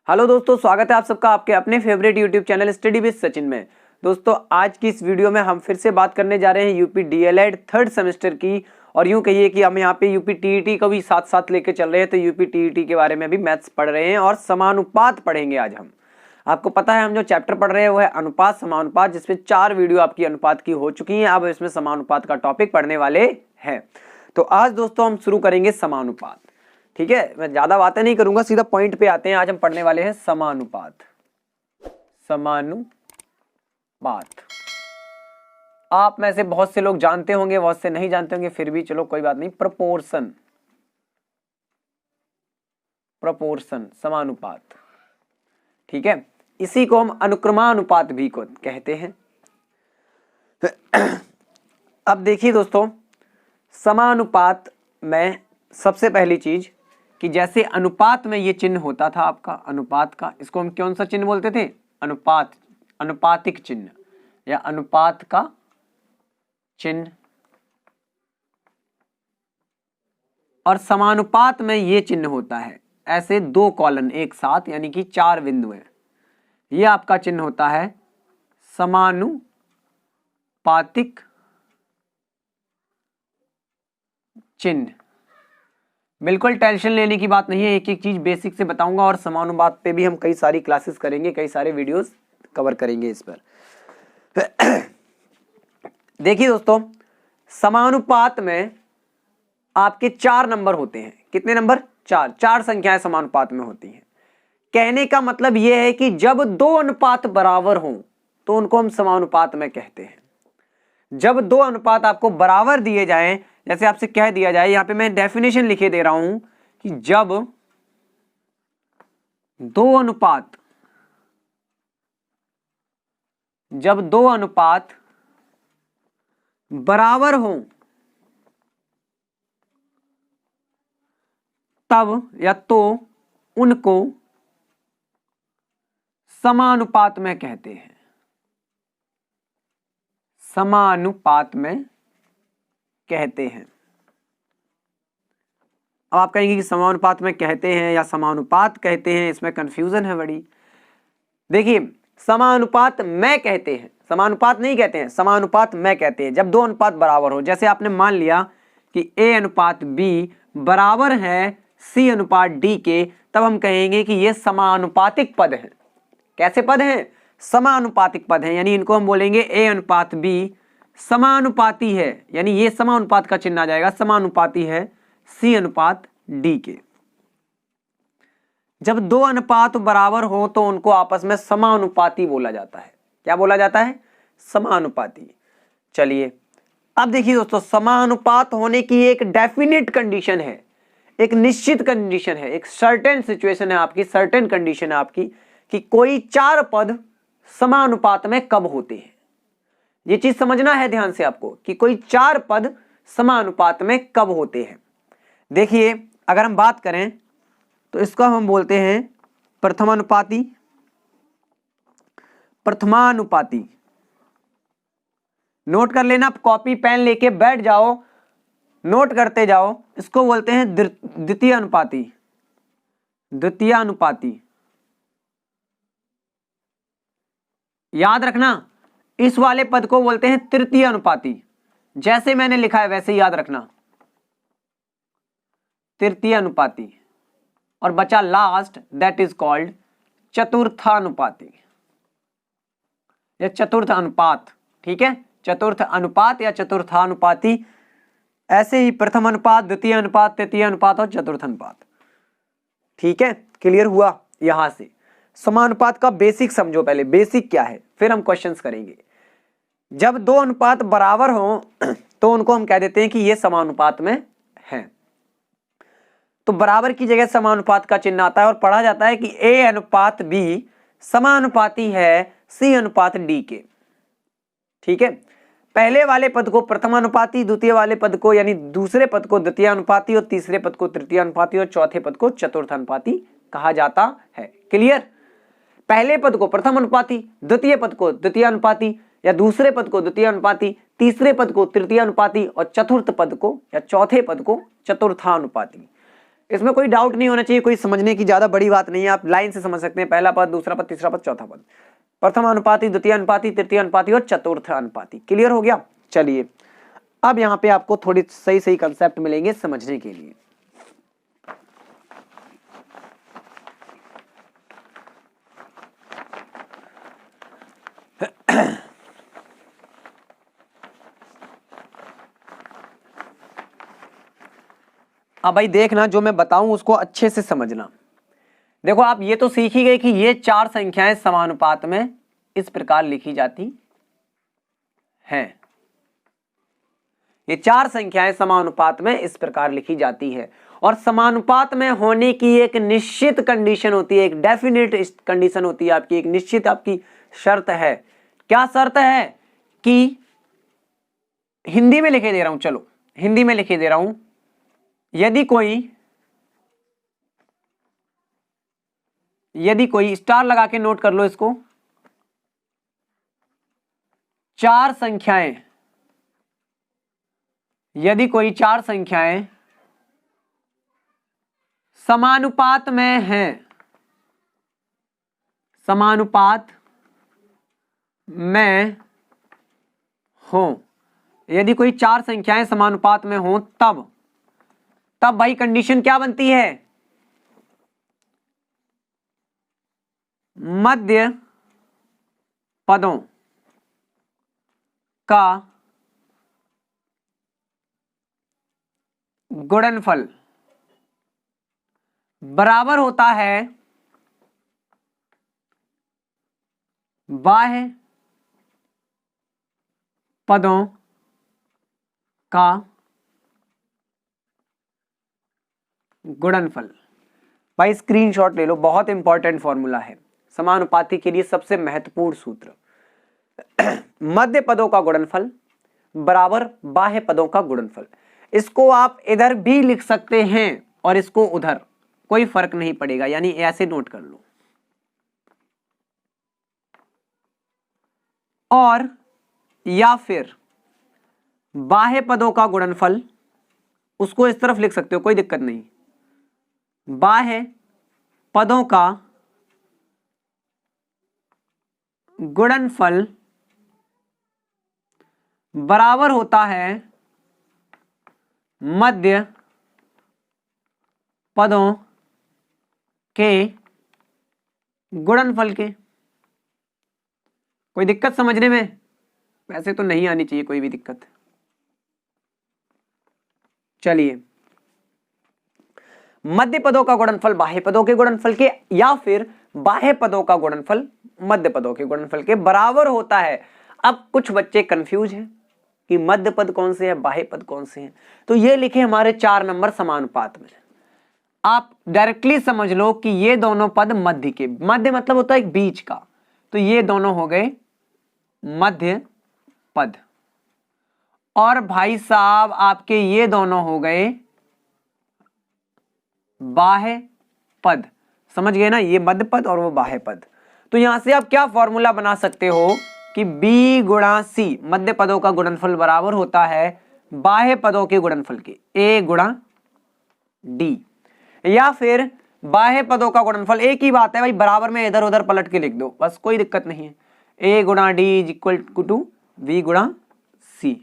Hello दोस्तों, स्वागत है आप सबका आपके अपने favourite YouTube channel study with Sachin में। दोस्तों आज की इस वीडियो में हम फिर से बात करने जा रहे हैं यूपी डीएलएड थर्ड सेमेस्टर की, और यूं कहिए कि हम यहाँ पे यूपी टीईटी को भी साथ साथ लेके चल रहे हैं। तो यूपी टीईटी के बारे में भी मैथ्स पढ़ रहे हैं और समानुपात पढ़ेंगे आज हम। आपको पता है हम जो चैप्टर पढ़ रहे हैं वो है अनुपात समानुपात, जिसमें 4 वीडियो आपकी अनुपात की हो चुकी हैं। अब इसमें समानुपात का टॉपिक पढ़ने वाले हैं। तो आज दोस्तों हम शुरू करेंगे समानुपात। ठीक है, मैं ज्यादा बातें नहीं करूंगा, सीधा पॉइंट पे आते हैं। आज हम पढ़ने वाले हैं समानुपात। समानुपात आप में से बहुत से लोग जानते होंगे, बहुत से नहीं जानते होंगे, फिर भी चलो कोई बात नहीं। प्रोपोर्शन, समानुपात, ठीक है। इसी को हम अनुक्रमानुपात भी को कहते हैं। अब देखिए दोस्तों, समानुपात में सबसे पहली चीज कि जैसे अनुपात में ये चिन्ह होता था आपका अनुपात का, इसको हम कौन सा चिन्ह बोलते थे? अनुपात, अनुपातिक चिन्ह या अनुपात का चिन्ह। और समानुपात में ये चिन्ह होता है ऐसे 2 कॉलन एक साथ, यानी कि 4 बिंदुएं। ये आपका चिन्ह होता है समानुपातिक चिन्ह। बिल्कुल टेंशन लेने की बात नहीं है, एक एक चीज बेसिक से बताऊंगा। और समानुपात पे भी हम कई सारी क्लासेस करेंगे, कई सारे वीडियोस कवर करेंगे इस पर। देखिए दोस्तों, समानुपात में आपके 4 नंबर होते हैं। कितने नंबर? 4 संख्याएं समानुपात में होती हैं। कहने का मतलब यह है कि जब 2 अनुपात बराबर हों तो उनको हम समानुपात में कहते हैं। जब 2 अनुपात आपको बराबर दिए जाएं, जैसे आपसे कह दिया जाए, यहां पे मैं डेफिनेशन लिखे दे रहा हूं कि जब 2 अनुपात बराबर हों तब या तो उनको समानुपात में कहते हैं। समानुपात में कहते हैं। अब आप कहेंगे कि समानुपात में कहते हैं या समानुपात कहते हैं, इसमें कंफ्यूजन है बड़ी। देखिए, समानुपात में कहते हैं, समानुपात नहीं कहते हैं, समानुपात में कहते हैं। जब 2 अनुपात बराबर हो, जैसे आपने मान लिया कि A अनुपात B बराबर है C अनुपात D के, तब हम कहेंगे कि ये समानुपातिक पद है। कैसे पद हैं? समानुपातिक पद हैं। यानी इनको हम बोलेंगे A अनुपात B समानुपाती है, यानी ये समानुपात का चिन्ह आ जाएगा, समानुपाती है C अनुपात D के। जब 2 अनुपात बराबर हो तो उनको आपस में समानुपाती बोला जाता है। क्या बोला जाता है? समानुपाती। चलिए अब देखिए दोस्तों, समानुपात होने की एक डेफिनेट कंडीशन है, एक निश्चित कंडीशन है, एक सर्टेन सिचुएशन है आपकी, सर्टेन कंडीशन है आपकी कि कोई 4 पद समानुपात में कब होते हैं। ये चीज समझना है ध्यान से आपको कि कोई 4 पद समानुपात में कब होते हैं। देखिए, अगर हम बात करें तो इसको हम बोलते हैं प्रथमानुपाती, प्रथमानुपाती। नोट कर लेना, कॉपी पेन लेके बैठ जाओ, नोट करते जाओ। इसको बोलते हैं द्वितीय अनुपाती, द्वितीय अनुपाती। याद रखना, इस वाले पद को बोलते हैं तृतीय अनुपाती। जैसे मैंने लिखा है वैसे याद रखना, तृतीय अनुपाती। और बचा लास्ट, दैट इज कॉल्ड चतुर्थानुपाती या चतुर्थ अनुपात। ठीक है, चतुर्थ अनुपात या चतुर्थानुपाती। ऐसे ही प्रथम अनुपात, द्वितीय अनुपात, तृतीय अनुपात और चतुर्थ अनुपात। ठीक है, क्लियर हुआ? यहां से समानुपात का बेसिक समझो पहले, बेसिक क्या है, फिर हम क्वेश्चंस करेंगे। जब 2 अनुपात बराबर हो तो उनको हम कह देते हैं कि ये समानुपात में है। तो बराबर की जगह समानुपात का चिन्ह आता है और पढ़ा जाता है कि A अनुपात B समानुपाती है C अनुपात D के। ठीक है, पहले वाले पद को प्रथमानुपाती, द्वितीय वाले पद को यानी दूसरे पद को द्वितीय अनुपाती, और तीसरे पद को तृतीय अनुपाती, और चौथे पद को चतुर्थ अनुपाती कहा जाता है। क्लियर? पहले पद को प्रथम अनुपाती, द्वितीय पद को द्वितीय अनुपाती, या दूसरे पद को द्वितीय अनुपाती, तीसरे पद को तृतीय अनुपाती, और चतुर्थ पद को या चौथे पद को चतुर्थानुपाती। इसमें कोई डाउट नहीं होना चाहिए, कोई समझने की ज्यादा बड़ी बात नहीं है, आप लाइन से समझ सकते हैं। पहला पद, दूसरा पद, तीसरा पद, चौथा पद, प्रथम अनुपाती, द्वितीय अनुपाती, तृतीय अनुपाती और चतुर्थ अनुपाती। क्लियर हो गया? चलिए अब यहाँ पे आपको थोड़ी सही सही कंसेप्ट मिलेंगे समझने के लिए। अब भाई देखना, जो मैं बताऊं उसको अच्छे से समझना। देखो आप ये तो सीख ही गए कि ये चार संख्याएं समानुपात में इस प्रकार लिखी जाती हैं। ये चार संख्याएं समानुपात में इस प्रकार लिखी जाती है, और समानुपात में होने की एक निश्चित कंडीशन होती है, एक डेफिनेट कंडीशन होती है आपकी, एक निश्चित आपकी शर्त है। क्या शर्त है? कि हिंदी में लिखे दे रहा हूं, चलो हिंदी में लिखे दे रहा हूं। यदि कोई स्टार लगा के नोट कर लो इसको, चार संख्याएं, यदि कोई चार संख्याएं समानुपात में हैं, समानुपात में हो, यदि कोई चार संख्याएं समानुपात में हो, तब भाई कंडीशन क्या बनती है? मध्य पदों का गुणनफल बराबर होता है बाह्य पदों का गुणनफल। भाई स्क्रीनशॉट ले लो, बहुत इंपॉर्टेंट फॉर्मूला है, समानुपाती के लिए सबसे महत्वपूर्ण सूत्र। मध्य पदों का गुणनफल बराबर बाह्य पदों का गुणनफल। इसको आप इधर भी लिख सकते हैं और इसको उधर, कोई फर्क नहीं पड़ेगा, यानी ऐसे नोट कर लो। और या फिर बाह्य पदों का गुणनफल, उसको इस तरफ लिख सकते हो, कोई दिक्कत नहीं। बाह्य पदों का गुणनफल बराबर होता है मध्य पदों के गुणनफल के। कोई दिक्कत समझने में? वैसे तो नहीं आनी चाहिए कोई भी दिक्कत। चलिए, मध्य पदों का गुणनफल बाह्य पदों के गुणनफल के, या फिर बाह्य पदों का गुणनफल मध्य पदों के गुणनफल के बराबर होता है। अब कुछ बच्चे कंफ्यूज हैं कि मध्य पद कौन से हैं, बाह्य पद कौन से हैं, तो ये लिखे हमारे 4 नंबर समानुपात में। आप डायरेक्टली समझ लो कि ये दोनों पद मध्य के, मध्य मतलब होता है एक बीच का, तो ये दोनों हो गए मध्य पद। और भाई साहब आपके ये दोनों हो गए बाह्य पद। समझ गए ना, ये मध्य पद और वो बाह्य पद। तो यहां से आप क्या फॉर्मूला बना सकते हो कि B गुणा C, मध्य पदों का गुणनफल बराबर होता है बाह्य पदों के गुणनफल के, A गुणा D। या फिर बाह्य पदों का गुणनफल, एक ही बात है भाई, बराबर में इधर उधर पलट के लिख दो, बस कोई दिक्कत नहीं है। A गुणा D is equal to V गुणा C।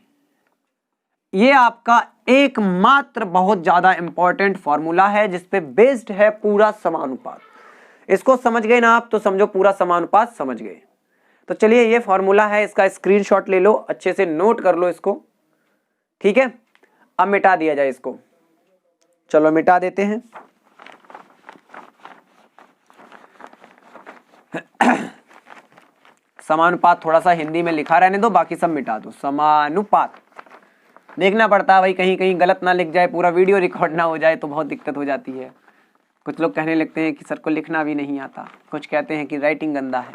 ये आपका एकमात्र बहुत ज्यादा इंपॉर्टेंट फॉर्मूला है जिसपे बेस्ड है पूरा समानुपात। इसको समझ गए ना आप, तो समझो पूरा समानुपात समझ गए। तो चलिए, ये फॉर्मूला है, इसका स्क्रीनशॉट ले लो, अच्छे से नोट कर लो इसको, ठीक है। अब मिटा दिया जाए इसको, चलो मिटा देते हैं। समानुपात थोड़ा सा हिंदी में लिखा रहने दो, बाकी सब मिटा दो। समानुपात देखना पड़ता है भाई, कहीं कहीं गलत ना लिख जाए, पूरा वीडियो रिकॉर्ड ना हो जाए तो बहुत दिक्कत हो जाती है। कुछ लोग कहने लगते हैं कि सर को लिखना भी नहीं आता, कुछ कहते हैं कि राइटिंग गंदा है।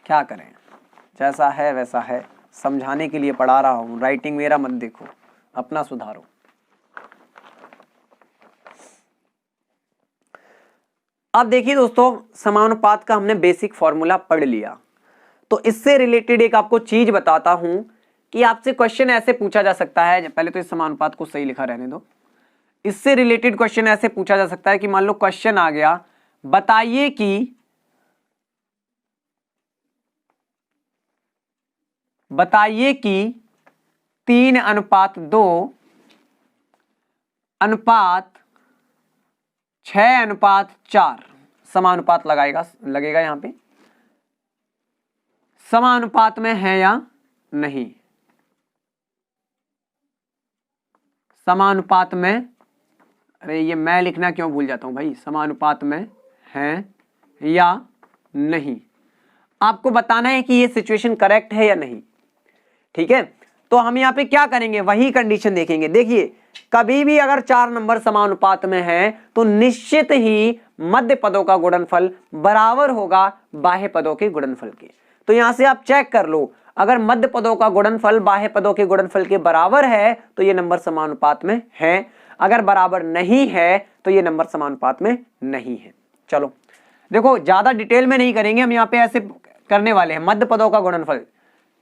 क्या करें, जैसा है वैसा है, समझाने के लिए पढ़ा रहा हूँ, राइटिंग मेरा मत देखो, अपना सुधारो। अब देखिए दोस्तों, समानुपात का हमने बेसिक फॉर्मूला पढ़ लिया, तो इससे रिलेटेड एक आपको चीज बताता हूं कि आपसे क्वेश्चन ऐसे पूछा जा सकता है। पहले तो इस समानुपात को सही लिखा रहने दो। इससे रिलेटेड क्वेश्चन ऐसे पूछा जा सकता है कि मान लो क्वेश्चन आ गया, बताइए कि 3:2 अनुपात 6:4 समानुपात लगेगा यहां पे, समानुपात में है या नहीं। समानुपात में, अरे ये मैं लिखना क्यों भूल जाता हूं भाई, समानुपात में है या नहीं, आपको बताना है कि ये सिचुएशन करेक्ट है या नहीं। ठीक है, तो हम यहां पे क्या करेंगे, वही कंडीशन देखेंगे। देखिए कभी भी अगर 4 नंबर समानुपात में है तो निश्चित ही मध्य पदों का गुणनफल बराबर होगा बाह्य पदों के गुणनफल के। तो यहां से आप चेक कर लो, अगर मध्य पदों का गुणनफल बाह्य पदों के गुणनफल के बराबर है तो ये नंबर समानुपात में है, अगर बराबर नहीं है तो ये नंबर समानुपात में नहीं है। चलो देखो, ज्यादा डिटेल में नहीं करेंगे हम, यहाँ पे ऐसे करने वाले हैं। मध्य पदों का गुणनफल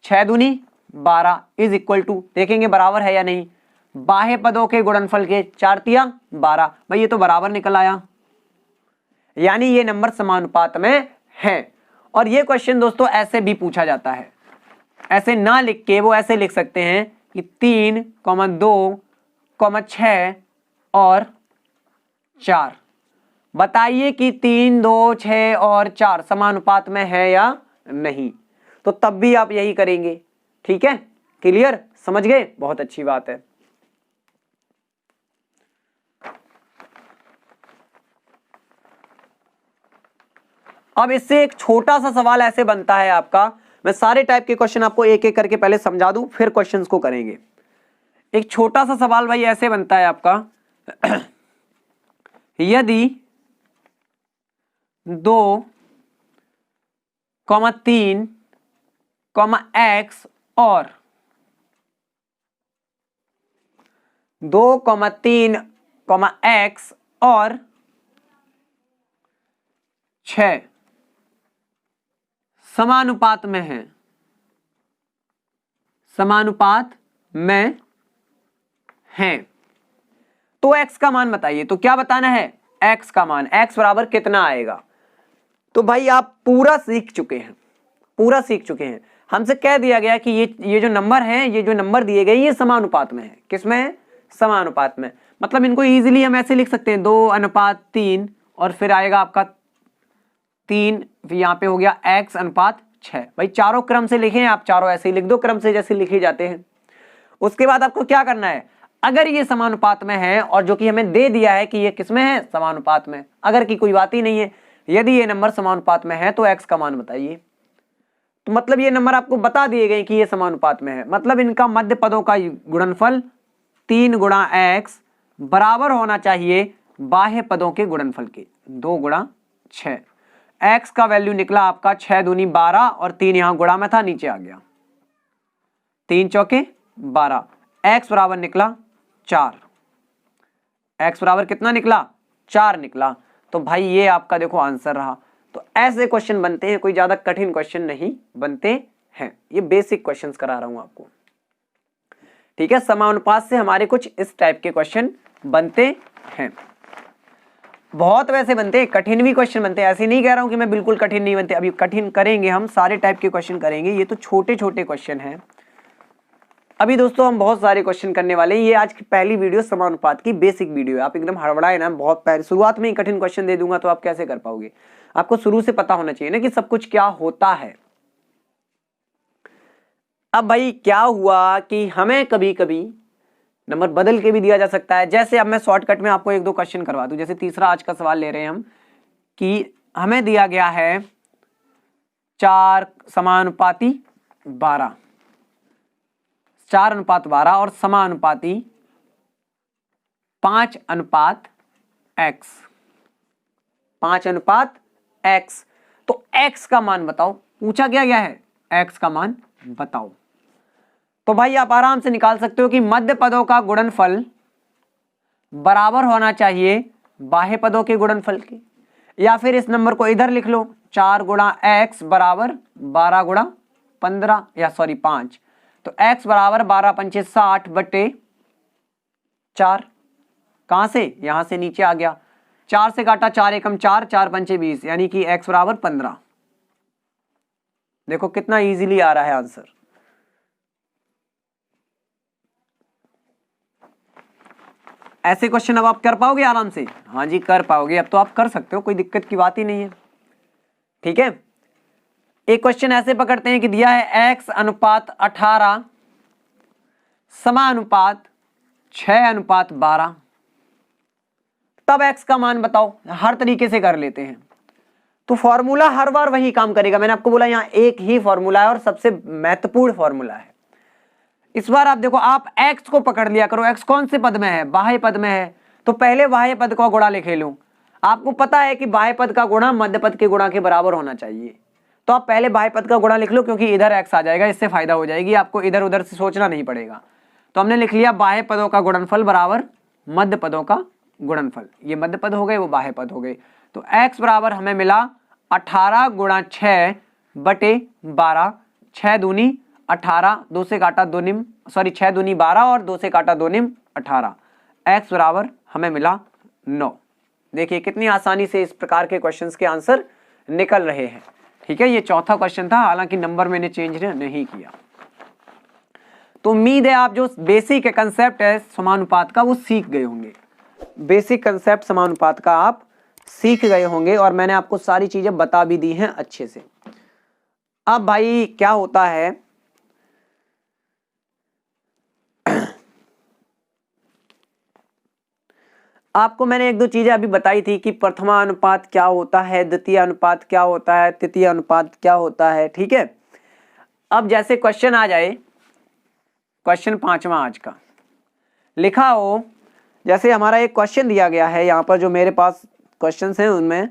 6 दूनी 12 इज इक्वल टू, देखेंगे बराबर है या नहीं, बाह्य पदों के गुणनफल के 4 तिया 12, भाई ये तो बराबर निकल आया, यानी ये नंबर समानुपात में है। और ये क्वेश्चन दोस्तों ऐसे भी पूछा जाता है, ऐसे ना लिख के वो ऐसे लिख सकते हैं कि 3, 2, 6 और 4, बताइए कि 3, 2, 6 और 4 समानुपात में है या नहीं, तो तब भी आप यही करेंगे। ठीक है, क्लियर, समझ गए, बहुत अच्छी बात है। अब इससे एक छोटा सा सवाल ऐसे बनता है आपका, मैं सारे टाइप के क्वेश्चन आपको एक एक करके पहले समझा दूं, फिर क्वेश्चंस को करेंगे। एक छोटा सा सवाल भाई ऐसे बनता है आपका, यदि 2, 3, x और 2, 3, x और 6 समानुपात में है, समानुपात में है, तो x का मान बताइए। तो क्या बताना है, x का मान, x बराबर कितना आएगा। तो भाई आप पूरा सीख चुके हैं, पूरा सीख चुके हैं। हमसे कह दिया गया कि ये जो नंबर है, ये जो नंबर दिए गए ये समानुपात में है। किसमें है, समानुपात में। मतलब इनको इजीली हम ऐसे लिख सकते हैं 2:3 और फिर आएगा आपका 3, यहां पे हो गया x:6। भाई चारों क्रम से लिखें, आप चारों ऐसे ही लिख दो क्रम से जैसे लिखे जाते हैं। उसके बाद आपको क्या करना है, अगर ये समानुपात में है और जो कि हमें दे दिया है कि ये किसमें है, समानुपात में, अगर की कोई बात ही नहीं है, यदि ये नंबर समानुपात में है तो x का मान बताइए। तो मतलब ये नंबर आपको बता दिए गए कि ये समानुपात में है, मतलब इनका मध्य पदों का गुणनफल 3 गुणा x बराबर होना चाहिए बाह्य पदों के गुणनफल के 2 गुणा 6। x का वैल्यू निकला आपका 6 दूनी 12 और 3 यहां गुणा में था, नीचे आ गया, 3 चौके 12, x बराबर निकला 4, x बराबर कितना निकला, 4 निकला। तो भाई ये आपका देखो आंसर रहा। तो ऐसे क्वेश्चन बनते हैं, कोई ज्यादा कठिन क्वेश्चन नहीं बनते हैं, ये बेसिक क्वेश्चंस करा रहा हूं आपको। ठीक है, समानुपात से हमारे कुछ इस टाइप के क्वेश्चन बनते हैं, बहुत वैसे बनते हैं, कठिन भी क्वेश्चन बनते हैं, ऐसे नहीं कह रहा हूं कि मैं बिल्कुल कठिन नहीं बनते, अभी कठिन करेंगे हम, सारे टाइप के क्वेश्चन करेंगे, ये तो छोटे छोटे क्वेश्चन हैं। अभी दोस्तों हम बहुत सारे क्वेश्चन करने वाले हैं, ये आज की पहली वीडियो समानुपात की बेसिक वीडियो है, आप एकदम हड़बड़ाए ना, बहुत पहले शुरुआत में ही कठिन क्वेश्चन दे दूंगा तो आप कैसे कर पाओगे, आपको शुरू से पता होना चाहिए ना कि सब कुछ क्या होता है। अब भाई क्या हुआ कि हमें कभी कभी नंबर बदल के भी दिया जा सकता है, जैसे अब मैं शॉर्टकट में आपको 1-2 क्वेश्चन करवा दूं। जैसे तीसरा आज का सवाल ले रहे हैं हम कि हमें दिया गया है 4 समानुपाती 12, 4:12 और समानुपाती 5:x, 5:x। तो x का मान बताओ, पूछा क्या गया है, x का मान बताओ। तो भाई आप आराम से निकाल सकते हो कि मध्य पदों का गुणनफल बराबर होना चाहिए बाह्य पदों के गुणनफल के, या फिर इस नंबर को इधर लिख लो 4 गुणा x बराबर 12 गुणा 15 या सॉरी 5, तो x बराबर 12 पंचे 60 बटे 4, कहां से, यहां से नीचे आ गया, 4 से काटा 4 एकम 4, 4 पंचे 20, यानी कि x बराबर 15। देखो कितना इजीली आ रहा है आंसर। ऐसे क्वेश्चन अब आप कर पाओगे आराम से? हाँ जी कर पाओगे, अब तो आप कर सकते हो, कोई दिक्कत की बात ही नहीं है। ठीक है, एक क्वेश्चन ऐसे पकड़ते हैं कि दिया है x अनुपात 18 समानुपात 6 अनुपात 12, तब x का मान बताओ। हर तरीके से कर लेते हैं, तो फॉर्मूला हर बार वही काम करेगा। मैंने आपको बोला यहां एक ही फॉर्मूला है और सबसे महत्वपूर्ण फॉर्मूला है। इस बार आप देखो, आप x को पकड़ लिया करो, x कौन से पद में है, बाह्य पद में है, तो पहले बाह्य पद का गुणा लिख लूं। आपको पता है कि बाह्य पद का गुणा मध्य पद के गुणा के बराबर होना चाहिए, तो आप पहले बाह्य पद का गुणा लिख लो, क्योंकि इधर x आ जाएगा, इससे फायदा हो जाएगी, आपको इधर उधर से सोचना नहीं पड़ेगा। तो हमने लिख लिया बाह्य पदों का गुणनफल बराबर मध्य पदों का गुणनफल। ये मध्य पद हो गए, वो बाह्य पद हो गए। तो x बराबर हमें मिला 18 गुणा 6 बटे 12, 6 दूनी 18, 2 से काटा 2 निम, सॉरी 6 दूनी 12 और 2 से काटा 2 निम 18। x बराबर हमें मिला 9। देखिए कितनी आसानी से इस प्रकार के क्वेश्चंस के आंसर निकल रहे हैं। ठीक है, ये चौथा क्वेश्चन था, हालांकि नंबर मैंने चेंज नहीं किया। तो उम्मीद है आप जो बेसिक कंसेप्ट है समानुपात का वो सीख गए होंगे। बेसिक कंसेप्ट समानुपात का आप सीख गए होंगे और मैंने आपको सारी चीजें बता भी दी हैं अच्छे से। अब भाई क्या होता है, आपको मैंने एक दो चीजें अभी बताई थी कि प्रथमा अनुपात क्या होता है, द्वितीय अनुपात क्या होता है, तृतीय अनुपात क्या होता है। ठीक है, अब जैसे क्वेश्चन आ जाए, क्वेश्चन 5वां आज का लिखा हो, जैसे हमारा एक क्वेश्चन दिया गया है, यहां पर जो मेरे पास क्वेश्चंस हैं उनमें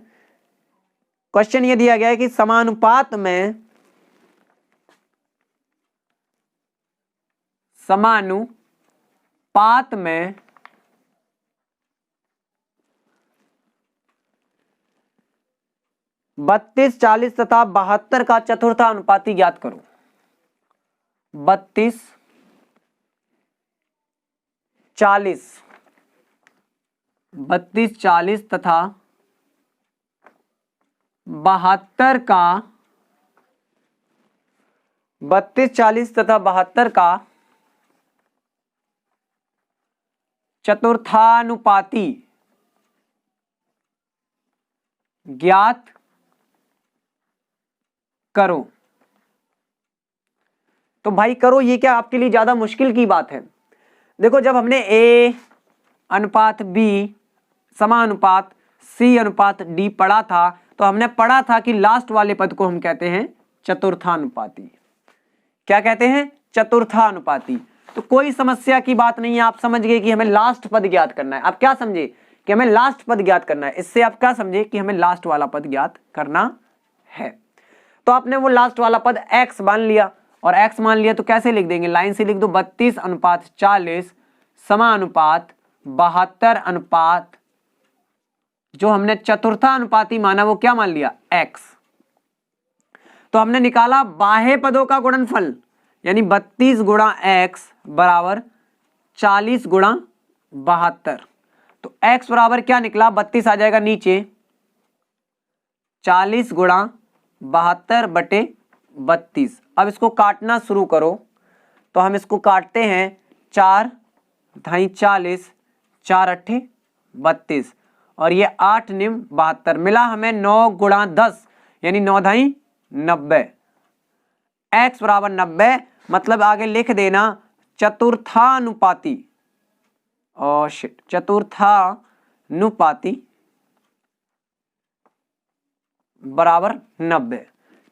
क्वेश्चन ये दिया गया है कि समानुपात में 32, 40 तथा 72 का चतुर्था अनुपाती ज्ञात करो। 32, 40 तथा 72 का 32, 40 तथा 72 का चतुर्थानुपाती ज्ञात करो। तो भाई करो, ये क्या आपके लिए ज्यादा मुश्किल की बात है? देखो, जब हमने A अनुपात B समानुपात C अनुपात D पढ़ा था, तो हमने पढ़ा था कि लास्ट वाले पद को हम कहते हैं चतुर्थानुपाती। क्या कहते हैं? चतुर्थानुपाती। तो कोई समस्या की बात नहीं है, आप समझ गए कि हमें लास्ट पद ज्ञात करना है। आप क्या समझे कि हमें लास्ट पद ज्ञात करना है, इससे आप क्या समझे कि हमें लास्ट वाला पद ज्ञात करना है। तो आपने वो लास्ट वाला पद x मान लिया, और x मान लिया तो कैसे लिख देंगे, लाइन से लिख दो, 32 अनुपात 40 समानुपात 72 अनुपात जो हमने चतुर्था अनुपाती माना वो क्या मान लिया, x। तो हमने निकाला बाह्य पदों का गुणनफल, यानी 32 गुणा x बराबर 40 गुणा 72। तो x बराबर क्या निकला, 32 आ जाएगा नीचे, 40 गुणा 72 बटे 32। अब इसको काटना शुरू करो, तो हम इसको काटते हैं, 4 ढाई 40, 4 अट्ठे 32 और ये 8 निम 72, मिला हमें 9 गुणा 10 यानी 9 ढाई 90। x बराबर 90, मतलब आगे लिख देना चतुर्थानुपाती, चतुर्थानुपाती बराबर 90।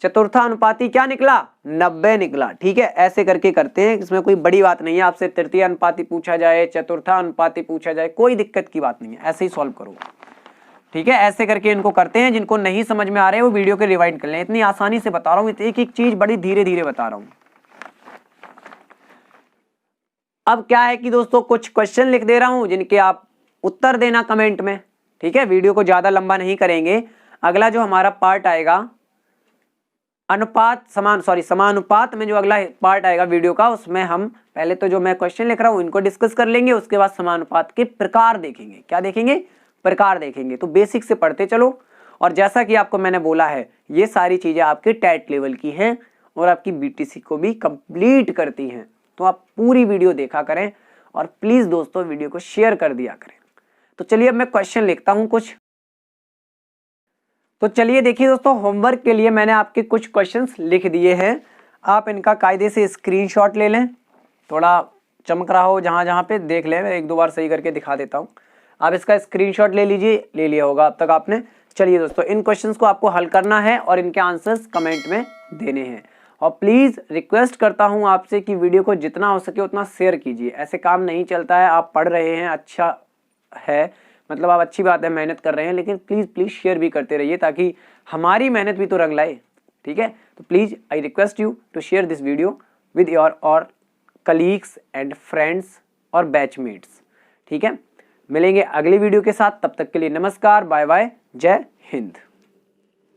चतुर्थानुपाती क्या निकला, 90 निकला। ठीक है, ऐसे करके करते हैं, इसमें कोई बड़ी बात नहीं है। आपसे तृतीय अनुपाती पूछा जाए, चतुर्थानुपाती पूछा जाए, कोई दिक्कत की बात नहीं है, ऐसे ही सॉल्व करो। ठीक है, ऐसे करके इनको करते हैं। जिनको नहीं समझ में आ रहे हैं वो वीडियो के रिवाइंड कर लें, इतनी आसानी से बता रहा हूं, एक एक चीज बड़ी धीरे धीरे बता रहा हूं। अब क्या है कि दोस्तों कुछ क्वेश्चन लिख दे रहा हूं जिनके आप उत्तर देना कमेंट में। ठीक है, वीडियो को ज्यादा लंबा नहीं करेंगे। अगला जो हमारा पार्ट आएगा, अनुपात समानुपात में जो अगला पार्ट आएगा वीडियो का, उसमें हम पहले तो जो मैं क्वेश्चन लिख रहा हूं इनको डिस्कस कर लेंगे, उसके बाद समानुपात के प्रकार देखेंगे। क्या देखेंगे? प्रकार देखेंगे। तो बेसिक से पढ़ते चलो। और जैसा कि आपको मैंने बोला है, ये सारी चीजें आपके टेट लेवल की हैं और आपकी बीटीसी को भी कंप्लीट करती हैं। तो आप पूरी वीडियो देखा करें और प्लीज दोस्तों वीडियो को शेयर कर दिया करें। तो चलिए अब मैं क्वेश्चन लिखता हूं कुछ। तो चलिए देखिए दोस्तों, होमवर्क के लिए मैंने आपके कुछ क्वेश्चंस लिख दिए हैं। आप इनका कायदे से स्क्रीनशॉट ले लें, थोड़ा चमक रहा हो जहां जहां पे देख लें, मैं एक दो बार सही करके दिखा देता हूं। आप इसका स्क्रीनशॉट ले लीजिए, ले लिया होगा अब तक आपने। चलिए दोस्तों, इन क्वेश्चंस को आपको हल करना है और इनके आंसर्स कमेंट में देने हैं। और प्लीज रिक्वेस्ट करता हूं आपसे कि वीडियो को जितना हो सके उतना शेयर कीजिए। ऐसे काम नहीं चलता है। आप पढ़ रहे हैं, अच्छा है, मतलब आप अच्छी बात है, मेहनत कर रहे हैं, लेकिन प्लीज शेयर भी करते रहिए ताकि हमारी मेहनत भी तो रंग लाए। ठीक है, तो please I request you to share this video with your और कलीग्स एंड फ्रेंड्स और बैचमेट्स। ठीक है, मिलेंगे अगली वीडियो के साथ। तब तक के लिए नमस्कार, बाय बाय, जय हिंद।